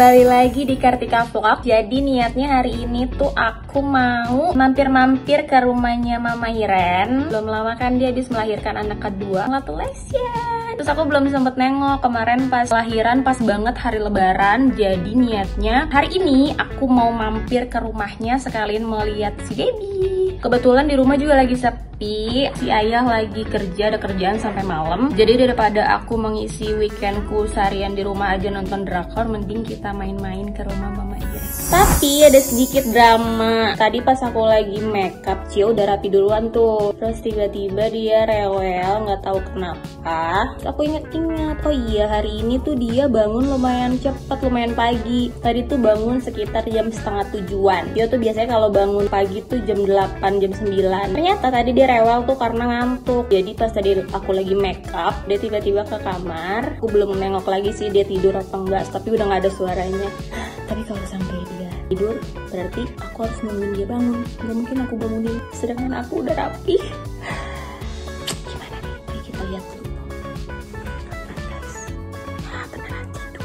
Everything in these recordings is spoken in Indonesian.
kembali lagi di Kartika Vlog. Jadi niatnya hari ini tuh aku mau mampir-mampir ke rumahnya Mama Iren. Belum lama kan dia habis melahirkan anak kedua, congratulations. Terus aku belum sempet nengok kemarin pas lahiran, pas banget hari lebaran. Jadi niatnya hari ini aku mau mampir ke rumahnya sekalian melihat si baby. Kebetulan di rumah juga lagi sepi, si ayah lagi kerja, ada kerjaan sampai malam. Jadi daripada aku mengisi weekendku seharian di rumah aja nonton drakor, mending kita main-main ke rumah Mama Iren. Tapi ada sedikit drama. Tadi pas aku lagi makeup, Cio udah rapi duluan tuh. Terus tiba-tiba dia rewel, nggak tahu kenapa. Terus aku inget-inget, oh iya hari ini tuh dia bangun lumayan cepet, lumayan pagi. Tadi tuh bangun sekitar jam 6:30-an. Dia tuh biasanya kalau bangun pagi tuh jam 8, jam 9. Ternyata tadi dia rewel tuh karena ngantuk. Jadi pas tadi aku lagi makeup, dia tiba-tiba ke kamar. Aku belum nengok lagi sih dia tidur apa enggak, tapi udah nggak ada suaranya. Tapi kalau sampai dia tidur, berarti aku harus nungguin dia bangun. Nggak mungkin aku bangunin, sedangkan aku udah rapi. Gimana nih? Mari kita lihat dulu. Guys, beneran tidur.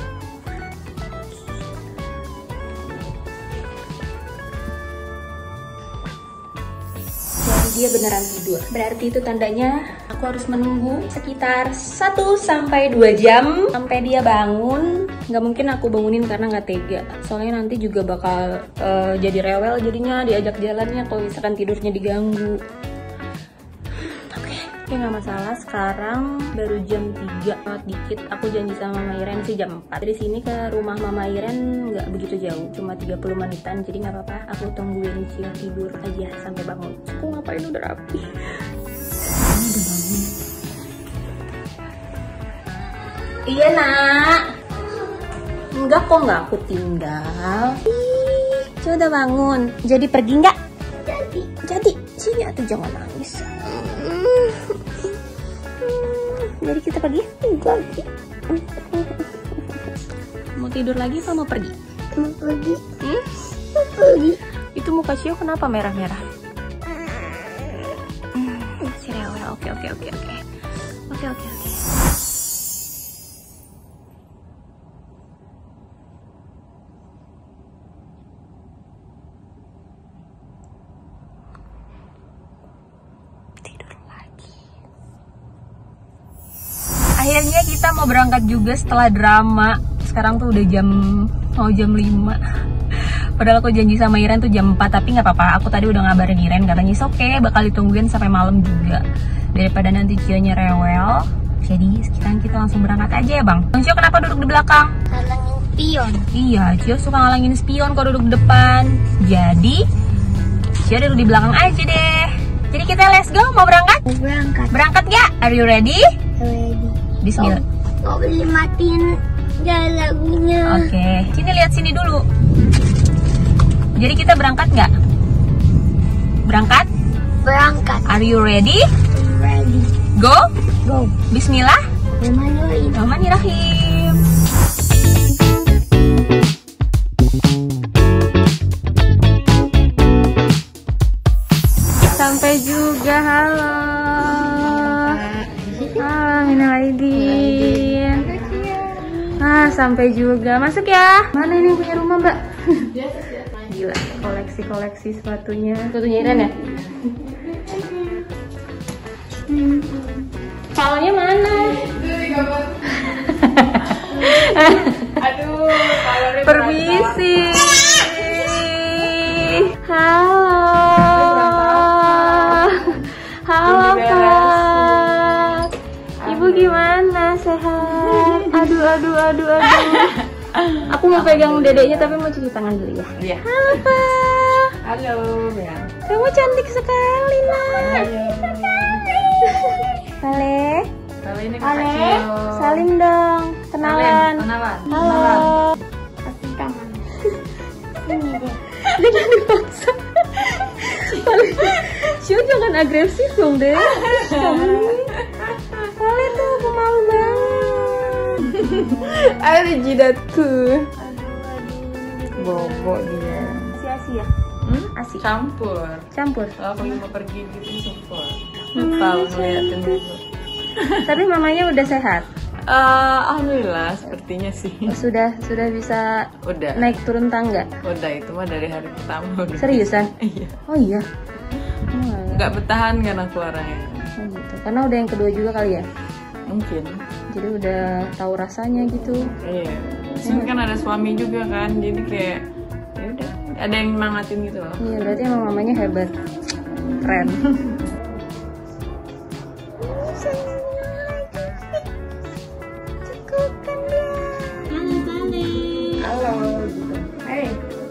Jadi dia beneran tidur. Berarti itu tandanya aku harus menunggu sekitar 1-2 jam sampai dia bangun. Nggak mungkin aku bangunin karena nggak tega. Soalnya nanti juga bakal jadi rewel jadinya diajak jalannya kalau misalkan tidurnya diganggu. Oke, nggak masalah. Sekarang baru jam 3 lewat dikit. Aku janji sama Mama Iren sih jam 4. Dari sini ke rumah Mama Iren nggak begitu jauh, cuma 30 menitan. Jadi nggak apa-apa. Aku tungguin Cio tidur aja sampai bangun. Aku ngapain udah rapi. Udah bangun. Iya nak. Enggak kok, nggak aku tinggal. Cio udah bangun. Jadi pergi nggak? Jadi sini atuh, jangan nangis. Jadi kita pergi? Enggak. Mau tidur lagi apa mau pergi? Mau pergi. Mau pergi. Itu muka Cio kenapa merah-merah? Si rewel. Oke. Akhirnya kita mau berangkat juga setelah drama. Sekarang tuh udah mau jam 5. Padahal aku janji sama Iren tuh jam 4, tapi nggak apa-apa. Aku tadi udah ngabarin Iren, katanya oke, bakal ditungguin sampai malam juga. Daripada nanti Cio-nya rewel. Jadi sekarang kita langsung berangkat aja ya Bang. Bang Cio kenapa duduk di belakang? Halangin spion. Iya, Cio suka ngalangin spion kalau duduk di depan. Jadi Cio duduk di belakang aja deh. Jadi kita let's go, mau berangkat? Mau berangkat. Berangkat gak? Are you ready? Ready. Bismillah. Nggak boleh matiin lagunya. Oke, sini lihat sini dulu. Jadi kita berangkat nggak? Berangkat? Berangkat. Are you ready? Ready. Go? Go. Bismillah. Bismillahirrahmanirrahim. Sampai juga, halo. Minal aidin. Sampai juga. Masuk ya. Mana ini yang punya rumah, Mbak? Gila, koleksi sepatunya. Sepatunya Iren ya? Palanya mana? Aduh, permisi. Halo. Halo Kak. Ibu gimana? Sehat? Aduh. Aku mau pegang dedeknya tapi mau cuci tangan dulu ya. Iya. Halo Pak. Halo, ya. Kamu cantik sekali nak. Boleh? Kalau ini Boleh? Salim dong. Kenalan. Kenalan. Halo. Kasih tangan. Ini deh. Jangan dipaksa. Cio jangan agresif dong deh. Boleh tuh, aku malu banget. Ada jidatku. Bobo dia. Asi ya? Asik. Campur. Kalau aku mau pergi gitu campur. Tahu ngeliatin dulu. Tapi mamanya udah sehat. Alhamdulillah sepertinya sih. Sudah bisa Udah. naik turun tangga. Udah itu mah dari hari pertama udah. Seriusan? Iya. Oh iya. Nggak bertahan kan aku orangnya. Oh gitu. Karena udah yang kedua juga kali ya. Mungkin. Jadi udah tahu rasanya gitu. Iya. Terus kan ada suami juga kan, jadi kayak ya udah ada yang nyemangatin gitu loh. Iya, berarti emang mamanya hebat. Keren.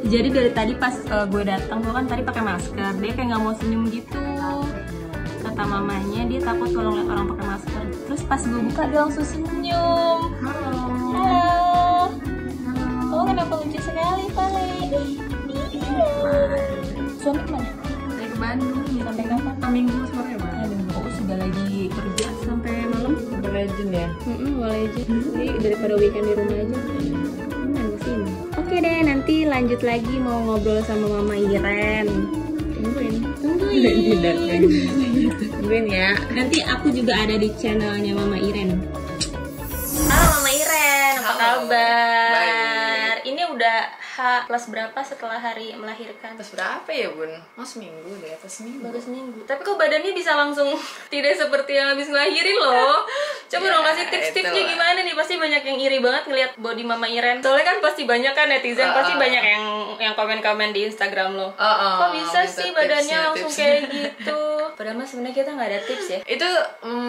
Jadi dari tadi pas gue datang, gue kan tadi pakai masker, dia kayak nggak mau senyum gitu. Kata mamanya dia takut kalau ngeliat orang pakai masker. Terus pas gue buka dia langsung senyum. Halo. Oh kenapa lucu sekali Pale? Suami kemana? Saya ke Bandung. Sampai kapan? Minggu sore Bang. Aduh, sudah lagi kerja sampai malam. Legend ya. Boleh aja. Jadi daripada weekend di rumah aja. Sini. Oke deh, nanti lanjut lagi mau ngobrol sama Mama Iren. Tungguin. Tungguin ya. Nanti aku juga ada di channelnya Mama Iren. Halo Mama Iren, apa kabar? Baik. Ini udah plus berapa setelah hari melahirkan? Terus berapa ya Bun? Seminggu deh, atas seminggu. Baru seminggu. Tapi kok badannya bisa langsung tidak seperti yang habis ngelahirin loh. Coba dong kasih tips-tipsnya itulah. gimana nih? Pasti banyak yang iri banget ngeliat body Mama Iren. Soalnya kan pasti banyak kan netizen, pasti banyak yang komen-komen di Instagram lo. Kok bisa sih badannya langsung kayak gitu? Padahal mah sebenarnya kita nggak ada tips ya. Itu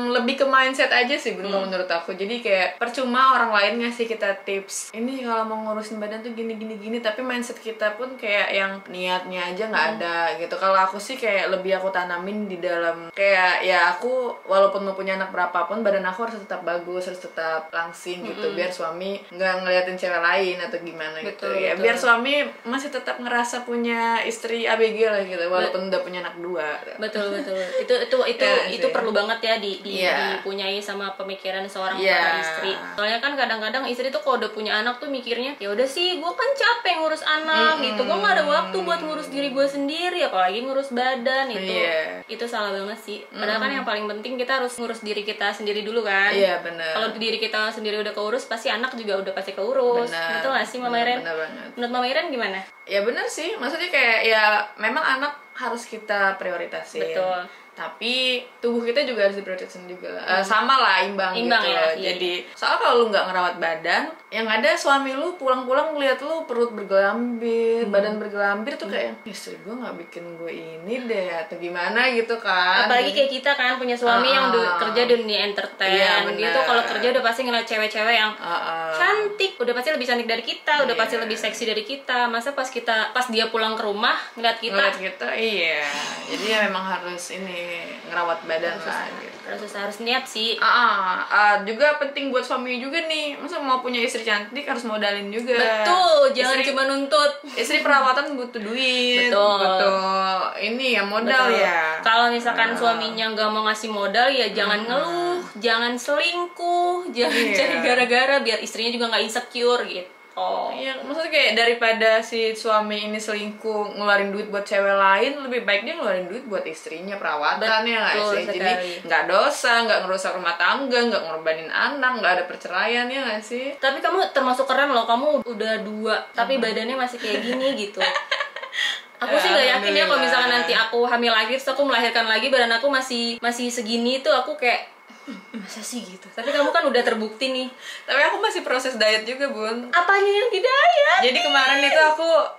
lebih ke mindset aja sih Bun, kalau menurut aku. Jadi kayak percuma orang lain ngasih kita tips. Ini kalau mau ngurusin badan tuh gini, tapi mindset kita pun kayak yang niatnya aja nggak ada gitu. Kalau aku sih kayak lebih aku tanamin di dalam kayak ya aku walaupun mau punya anak berapapun badan aku harus tetap bagus, harus tetap langsing gitu, biar suami nggak ngeliatin cewek lain atau gimana gitu ya. Biar suami masih tetap ngerasa punya istri ABG lah gitu, walaupun udah punya anak 2. Betul. Itu perlu banget ya Iya. dipunyai sama pemikiran seorang para istri. Soalnya kan kadang-kadang istri tuh kalau udah punya anak tuh mikirnya ya udah sih gue kan capek ngurus anak gitu, gue nggak ada waktu buat ngurus diri gue sendiri, apalagi ngurus badan. Itu salah banget sih. Padahal kan yang paling penting kita harus ngurus diri kita sendiri dulu kan. Iya benar. Kalau diri kita sendiri udah keurus, pasti anak juga udah pasti keurus. Betul nggak sih Mama Iren? Benar banget. Menurut Mama Iren gimana? Ya benar sih, maksudnya kayak ya memang anak harus kita prioritasin. Betul. Tapi tubuh kita juga harus diprioritaskan juga. Sama lah, imbang gitu. Ya, Jadi soal kalau lu nggak ngerawat badan, yang ada suami lu pulang-pulang ngeliat lu perut bergelambir, badan bergelambir tuh kayak istri gue nggak bikin gue ini deh atau gimana gitu kan. Apalagi kayak kita kan punya suami yang kerja di dunia entertain. Dia tuh kalau kerja udah pasti ngeliat cewek-cewek yang cantik, udah pasti lebih cantik dari kita, udah pasti lebih seksi dari kita. Masa pas dia pulang ke rumah ngeliat kita, iya. Jadi ya memang harus ini ngerawat badan lah gitu. harus niat sih. Juga penting buat suami juga nih. Masa mau punya istri cantik harus modalin juga. Betul, jangan cuma nuntut. Istri perawatan butuh duit. Betul. Ini ya modal ya. Kalau misalkan suaminya nggak mau ngasih modal ya jangan ngeluh, jangan selingkuh, jangan cari gara-gara biar istrinya juga nggak insecure gitu. Iya, maksudnya kayak daripada si suami ini selingkuh ngeluarin duit buat cewek lain, lebih baik dia ngeluarin duit buat istrinya perawatan. Ya nggak sih? Jadi nggak dosa, nggak ngerusak rumah tangga, nggak ngorbanin anak, nggak ada perceraian, ya nggak sih? Tapi kamu termasuk keren loh, kamu udah 2 tapi badannya masih kayak gini gitu. Aku sih nggak yakin ya kalau misalkan nanti aku hamil lagi terus aku melahirkan lagi badan aku masih segini tuh, aku kayak masa sih gitu. Tapi kamu kan udah terbukti nih. Tapi aku masih proses diet juga Bun. Apanya yang diet? Jadi kemarin itu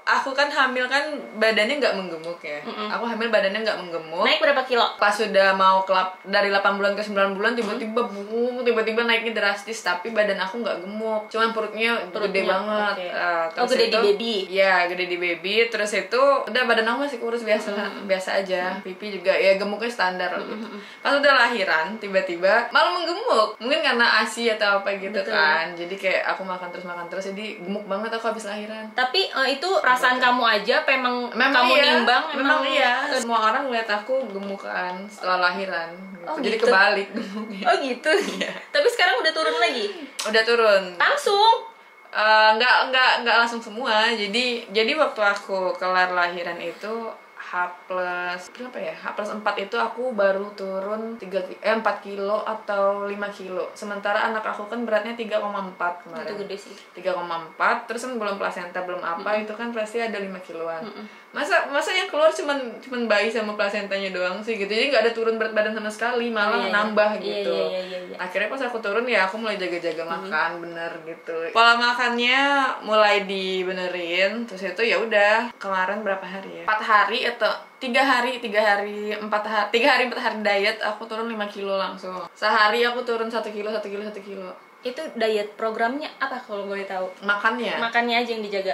aku kan hamil kan badannya nggak menggemuk ya. Aku hamil badannya nggak menggemuk. Naik berapa kilo? Pas sudah mau dari 8 bulan ke 9 bulan tiba-tiba naiknya drastis, tapi badan aku nggak gemuk. Cuman perutnya gede banget. Gede di baby. Iya, gede di baby. Terus itu udah badan aku masih kurus biasa aja. Pipi juga ya gemuknya standar gitu. Pas udah lahiran tiba-tiba malah menggemuk, mungkin karena ASI atau apa gitu. Kan, jadi kayak aku makan terus jadi gemuk banget aku habis lahiran. Tapi itu perasaan kamu aja, memang kamu iya, nimbang? Memang iya, semua orang ngeliat aku gemukan setelah lahiran gitu. Jadi kebalik gemuknya. Oh gitu. Iya. Tapi sekarang udah turun lagi? Udah turun langsung? Nggak langsung semua. Jadi waktu aku kelar lahiran itu berapa ya? H+4 itu aku baru turun 4 kilo atau 5 kilo. Sementara anak aku kan beratnya 3,4 kemarin. Itu gede sih. 3,4, terus kan belum plasenta, belum apa, itu kan pasti ada 5 kiloan. Masa yang keluar cuman bayi sama plasentanya doang sih gitu. Jadi nggak ada turun berat badan sama sekali, malah nambah gitu. Iya. Akhirnya pas aku turun ya aku mulai jaga-jaga makan bener gitu. Pola makannya mulai dibenerin, terus itu ya udah kemarin berapa hari ya? 4 hari atau 3 hari 4 hari diet aku turun 5 kilo langsung. Sehari aku turun 1 kilo. Itu diet programnya apa kalau boleh tahu? Makannya Makannya aja yang dijaga.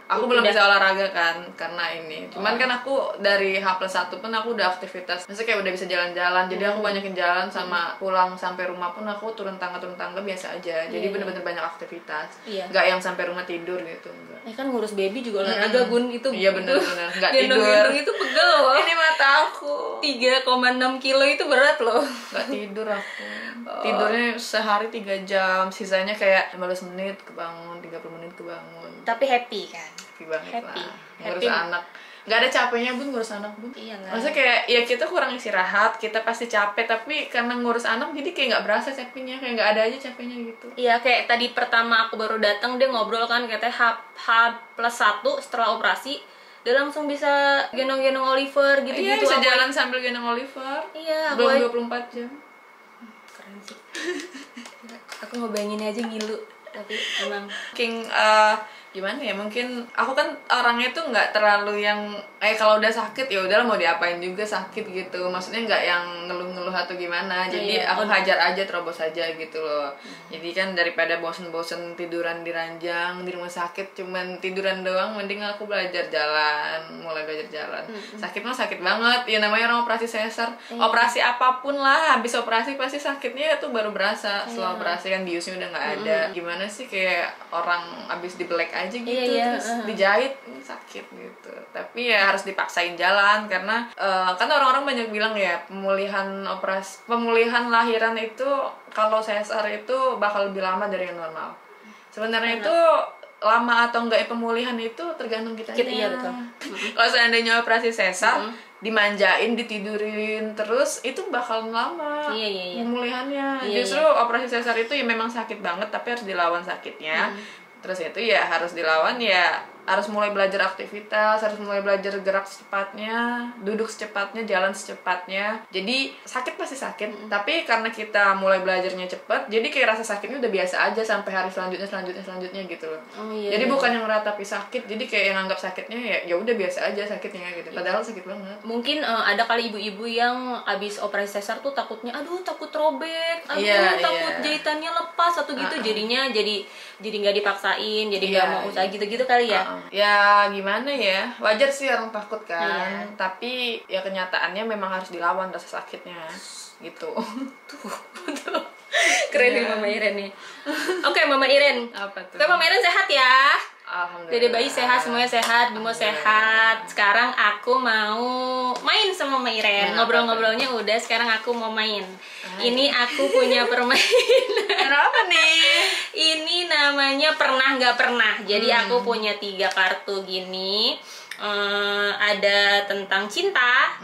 Aku belum bisa olahraga kan karena ini. Cuman kan aku dari H+1 pun aku udah aktivitas. Maksudnya kayak udah bisa jalan-jalan. Jadi aku banyakin jalan sama pulang sampai rumah pun aku turun tangga biasa aja. Jadi bener-bener banyak aktivitas. Nggak yang sampai rumah tidur gitu, enggak. Kan ngurus baby juga olahraga Gun itu. Iya bener-bener nggak tidur. Gendong-gendong itu pegel loh. Ini mata aku 3,6 kilo itu berat loh. nggak tidur aku. Tidurnya sehari 3 jam, sisanya kayak 15 menit kebangun, 30 menit kebangun. Tapi happy kan? Happy banget Happy. lah. Ngurus anak. Nggak ada capeknya Bun ngurus anak Bun. Iya nggak? Maksudnya kayak ya kita kurang istirahat, kita pasti capek, tapi karena ngurus anak jadi kayak nggak berasa capeknya, kayak nggak ada aja capeknya gitu. Iya, kayak tadi pertama aku baru datang dia ngobrol kan katanya H+1 setelah operasi dia langsung bisa gendong-gendong Oliver gitu-gitu. Iya, bisa jalan sambil gendong Oliver. Iya, belum 24 jam. Keren sih. Aku ngebayangin aja ngilu, tapi emang Gimana ya, mungkin aku kan orangnya tuh nggak terlalu yang kalau udah sakit ya udahlah mau diapain juga sakit gitu, maksudnya nggak yang ngeluh-ngeluh atau gimana. Jadi aku hajar aja, terobos aja gitu loh. Jadi kan daripada bosen-bosen tiduran di ranjang di rumah sakit cuman tiduran doang, mending aku mulai belajar jalan. Sakit mah sakit banget ya, namanya orang operasi sesar. Operasi apapun lah, habis operasi pasti sakitnya tuh baru berasa. Setelah operasi kan biusnya udah nggak ada. Gimana sih kayak orang habis dibelek aja gitu, terus dijahit sakit gitu. Tapi ya harus dipaksain jalan karena kan orang-orang banyak bilang ya pemulihan lahiran itu kalau sesar itu bakal lebih lama dari yang normal. Sebenarnya itu lama atau enggak pemulihan itu tergantung kitanya. Iya betul. Kalau seandainya operasi sesar dimanjain, ditidurin terus, itu bakal lama pemulihannya. Justru operasi sesar itu ya memang sakit banget, tapi harus dilawan sakitnya. Terus itu ya harus dilawan, ya harus mulai belajar aktivitas, harus mulai belajar gerak secepatnya, duduk secepatnya, jalan secepatnya. Jadi sakit pasti sakit, tapi karena kita mulai belajarnya cepat, jadi kayak rasa sakitnya udah biasa aja sampai hari selanjutnya gitu loh. Jadi bukan yang meratapi sakit, jadi kayak yang anggap sakitnya ya udah biasa aja sakitnya gitu. Padahal sakit banget. Mungkin ada kali ibu-ibu yang abis operasi sesar tuh takutnya, takut robek, takut jahitannya lepas atau gitu, jadinya jadi nggak dipaksain, jadi nggak mau usaha gitu-gitu kali ya. Ya gimana ya, wajar sih orang takut kan, tapi ya kenyataannya memang harus dilawan rasa sakitnya gitu. Tuh. Keren nih Mama Iren nih. Oke, Mama Iren. Apa tuh? Mama Iren sehat ya? Alhamdulillah. Dede bayi sehat, semuanya sehat, Bimo sehat. Sekarang aku mau main sama Mama Iren. Ngobrol-ngobrolnya udah, sekarang aku mau main. Ini aku punya permainan. Apa nih? Ini namanya pernah nggak pernah. Jadi aku punya 3 kartu gini. Ada tentang cinta,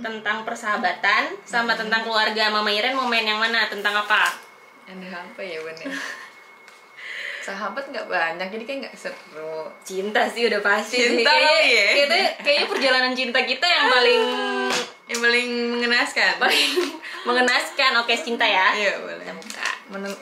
tentang persahabatan, sama tentang keluarga. Mama Iren mau main yang mana? Tentang apa? Ada apa ya bener? Sahabat nggak banyak, jadi kayak nggak seru. Cinta sih udah pasti. Cinta sih. Kayaknya perjalanan cinta kita yang paling mengenaskan. Paling mengenaskan. Oke, cinta ya. Iya boleh.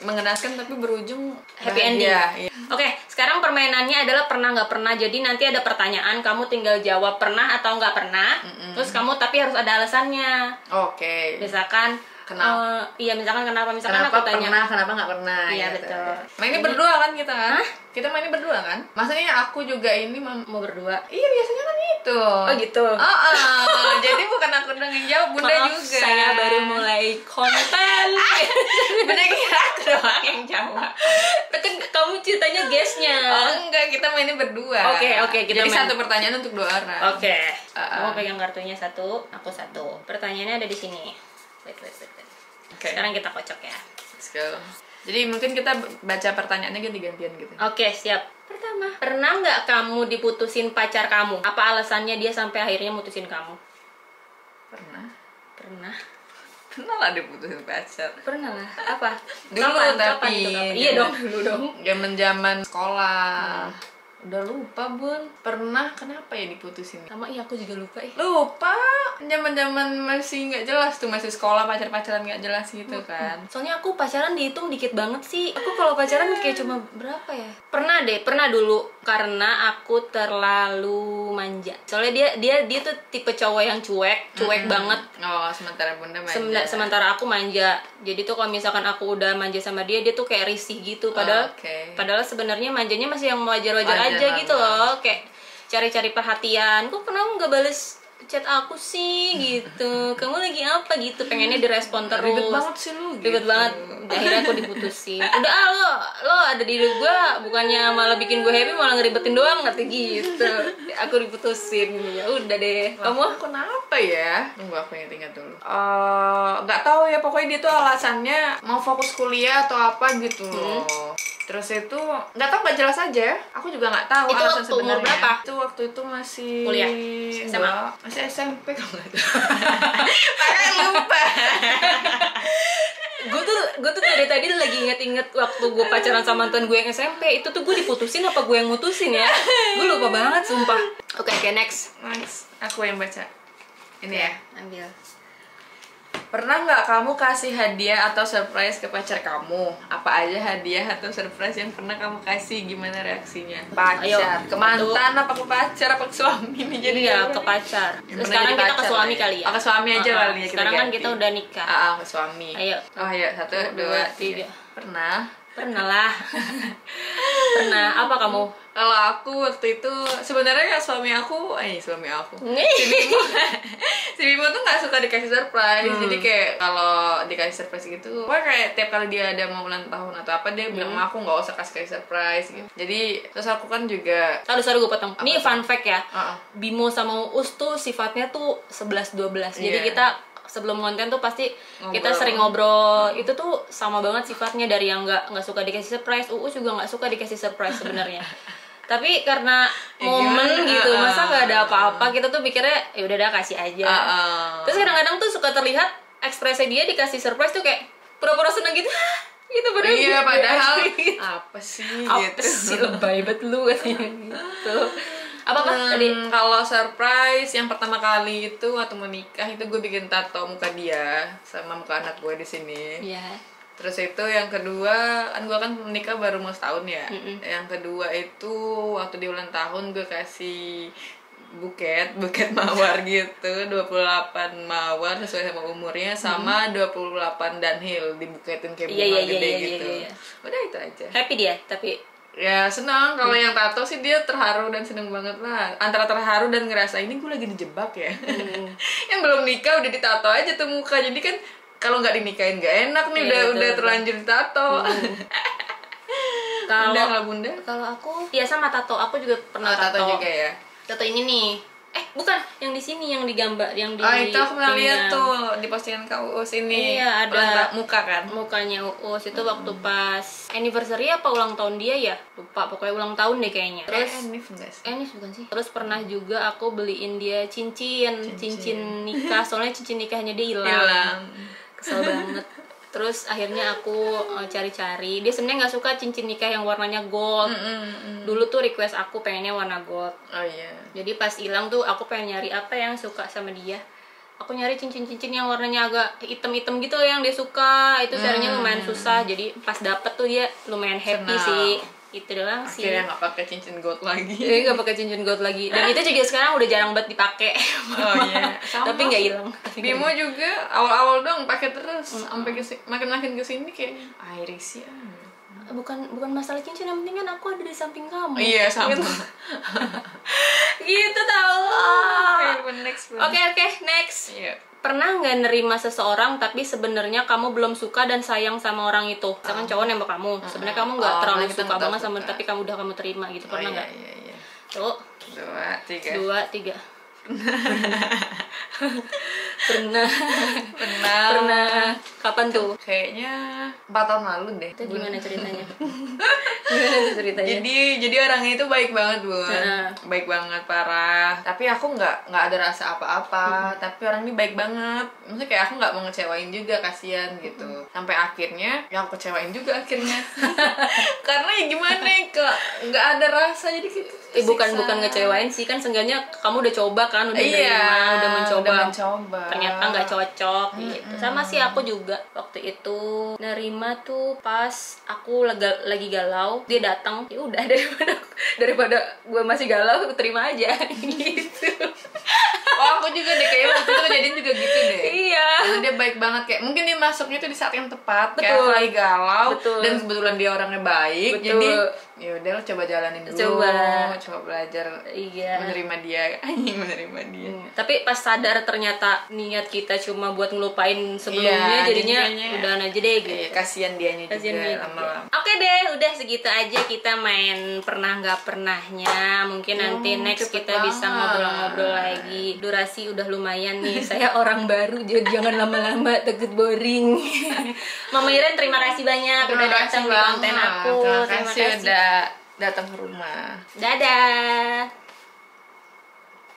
Mengenaskan tapi berujung happy ending. Iya. Oke, sekarang permainannya adalah pernah nggak pernah. Jadi nanti ada pertanyaan, kamu tinggal jawab pernah atau nggak pernah. Terus kamu tapi harus ada alasannya. Oke. Misalkan kenapa? Misalkan kenapa aku tanya pernah, kenapa nggak pernah? Iya gitu. betul. Mainnya berdua kan kita kan? Kita mainnya berdua kan? Maksudnya aku juga ini mau berdua. Iya biasanya kan gitu. Oh gitu. Jadi bukan aku dong yang jawab, Bunda Maaf, juga. Saya baru mulai konten. Bunda kira aku doang yang jawab. Kan kamu ceritanya guestnya. Oh enggak, kita mainnya berdua. Oke, kita jadi main. satu pertanyaan untuk 2 orang. Oke. Kamu pegang kartunya 1, aku 1. Pertanyaannya ada di sini. Wait. Okay. Sekarang kita kocok ya. Let's go. Jadi mungkin kita baca pertanyaannya ganti-gantian gitu. Oke, siap. Pertama. sama. Pernah nggak kamu diputusin pacar kamu? Apa alasannya dia sampai akhirnya mutusin kamu? Pernah. Pernah. Pernah lah diputusin pacar. Pernah lah. Apa? Dulu tapi itu, kapan? Iya dong, dulu dong. Zaman sekolah. Udah lupa Bun. Pernah kenapa ya diputusin? Sama iya aku juga lupa Lupa. Zaman masih nggak jelas tuh, masih sekolah pacaran nggak jelas gitu kan. Soalnya aku pacaran dihitung dikit banget sih. Aku kalau pacaran kayak cuma berapa ya? Pernah dulu karena aku terlalu manja. Soalnya dia tuh tipe cowok yang cuek banget. Oh, sementara Bunda manja. Sementara aku manja. Jadi tuh kalau misalkan aku udah manja sama dia tuh kayak risih gitu. Padahal sebenarnya manjanya masih yang wajar-wajar aja gitu loh. Kayak cari-cari perhatian. Kok kenapa nggak bales chat aku sih gitu, kamu lagi apa gitu, pengennya direspon terus. Ribet banget sih lu gitu. Ribet banget. Akhirnya aku diputusin. Udah lo ada di hidup gue, bukannya malah bikin gue happy, malah ngeribetin doang, ngerti gitu. Aku diputusin. Ya udah deh. Kamu kenapa ya? Tunggu aku ingat dulu. Nggak tahu ya, pokoknya dia tuh alasannya mau fokus kuliah atau apa gitu loh. Terus itu nggak jelas aja. Aku juga nggak tahu itu alasan waktu umur sebenarnya. berapa? Itu waktu itu masih kuliah SMA. Masih SMP kalau nggak salah. Makanya lupa. gue tuh dari tadi lagi inget-inget waktu gue pacaran sama mantan gue yang SMP. Itu tuh gue diputusin apa gue yang mutusin ya? Gue lupa banget sumpah. Oke, next. Aku yang baca. Ini ya. Ambil. Pernah nggak kamu kasih hadiah atau surprise ke pacar kamu? Apa aja hadiah atau surprise yang pernah kamu kasih? Gimana reaksinya? Pacar, Ayo, ke mantan, apa ke pacar, apa ke suami nih? Jadi iya, ke pacar. Sekarang kita ke suami kali ya. Ke suami aja kali ya. Sekarang kan kita udah nikah. Ke suami. Ayo. Oh iya, 1, 2, 3. Pernah lah. Pernah. Apa kamu? Kalau aku waktu itu sebenarnya suami aku si Bimo tuh nggak suka dikasih surprise. Jadi kayak kalau dikasih surprise gitu, kayak tiap kali dia ada mau ulang tahun atau apa, dia bilang sama aku nggak usah kasih surprise gitu. Jadi terus aku kan juga sorry gue potong. Ini fun fact ya. Bimo sama Uus tuh sifatnya tuh 11-12. Jadi kita sebelum konten tuh pasti kita sering ngobrol. Itu tuh sama banget sifatnya, dari yang nggak suka dikasih surprise. Uus juga nggak suka dikasih surprise sebenarnya. Tapi karena momen gitu, masa nggak ada apa-apa, kita tuh pikirnya ya udah kasih aja. Terus kadang-kadang tuh suka terlihat ekspresi dia dikasih surprise tuh kayak pura-pura seneng gitu. Gitu padahal apa sih lebay banget lu katanya gitu. Apa tadi? Kalau surprise yang pertama kali itu waktu mau nikah itu gue bikin tato muka dia sama muka anak gue di sini. Iya. Terus itu yang kedua, kan gue kan menikah baru mau setahun ya. Yang kedua itu waktu di ulang tahun gue kasih buket mawar gitu, 28 mawar sesuai sama umurnya, sama 28 dunhill dibuketin kayak bunga gede gitu. Udah itu aja. Happy dia tapi ya senang. Kalau yang tato sih dia terharu dan seneng banget lah. Antara terharu dan ngerasa ini gue lagi dijebak ya. Yang belum nikah udah ditato aja tuh muka. Jadi kan kalau nggak dinikahin nggak enak nih, udah terlanjur ditato. Kalau Bunda? Kalau aku sama tato, aku juga pernah tato juga ya. Tato ini nih. Bukan, yang di sini yang digambar, yang di itu aku pernah lihat tuh di postingan Kak Uus ini. Iya, ada muka kan. Mukanya Uus itu waktu pas anniversary apa ulang tahun dia ya? Lupa, pokoknya ulang tahun deh kayaknya. Terus Enif bukan sih? Terus pernah juga aku beliin dia cincin nikah, soalnya cincin nikahnya dia hilang. Kesel banget. Terus akhirnya aku cari-cari. Dia sebenarnya nggak suka cincin nikah yang warnanya gold. Dulu tuh request aku pengennya warna gold. Oh iya. Jadi pas hilang tuh aku pengen nyari apa yang suka sama dia. Aku nyari cincin-cincin yang warnanya agak hitam-hitam gitu yang dia suka. Itu carinya lumayan susah. Jadi pas dapet tuh dia lumayan happy sih. Itu doang sih. Akhirnya nggak pakai cincin gold lagi. Iya, nggak pakai cincin gold lagi. Dan itu juga sekarang udah jarang banget dipakai. Oh iya. Tapi nggak hilang. Bimo juga awal-awal dong pakai terus, sampai makin kesini kayak Iris ya. Bukan masalah cincin, yang penting kan aku ada di samping kamu. Iya, sama. Gitu tau. Oke, next. Iya. Pernah nggak nerima seseorang tapi sebenarnya kamu belum suka dan sayang sama orang itu? Misalkan cowok nembak kamu, sebenarnya kamu nggak terlalu suka banget sama, tapi kamu udah terima gitu. Pernah nggak? Iya. Tuh. 2, 3. Pernah. Kapan tuh? Kayaknya 4 tahun lalu deh. Itu gimana ceritanya? Jadi Jadi orangnya itu baik banget, Bun. Baik banget, parah. Tapi aku nggak ada rasa apa-apa. Tapi orang ini baik banget. Maksudnya kayak aku nggak mau ngecewain juga, kasihan gitu. Sampai akhirnya ya aku kecewain juga akhirnya. Karena ya gimana ya, nggak ada rasa, jadi gitu. Bukan ngecewain sih, kan seenggaknya kamu udah coba kan, udah nerima, udah mencoba. Ternyata nggak cocok gitu. Sama sih aku juga waktu itu nerima tuh pas aku lagi galau, dia datang, ya udah daripada gue masih galau, terima aja gitu. Oh, aku juga deh kayak waktu itu kejadian juga gitu deh. Iya. Karena dia baik banget, kayak mungkin dia masuknya tuh di saat yang tepat. Betul. Kayak aku lagi galau. Betul. Dan kebetulan dia orangnya baik. Betul. Jadi ya udah lo coba jalanin dulu. Coba belajar. Iya. Menerima dia. Menerima dia. Tapi pas sadar ternyata niat kita cuma buat ngelupain sebelumnya, jadinya udahan aja deh gitu. Iya, kasihan dianya juga lama-lama. Oke deh, udah segitu aja kita main pernah nggak pernahnya. Mungkin nanti next kita bisa ngobrol-ngobrol lagi. Durasi udah lumayan nih. Saya orang baru, jadi jangan lama-lama, takut boring. Mama Iren, terima kasih banyak udah datang di konten aku. Terima kasih udah datang ke rumah. Dadah.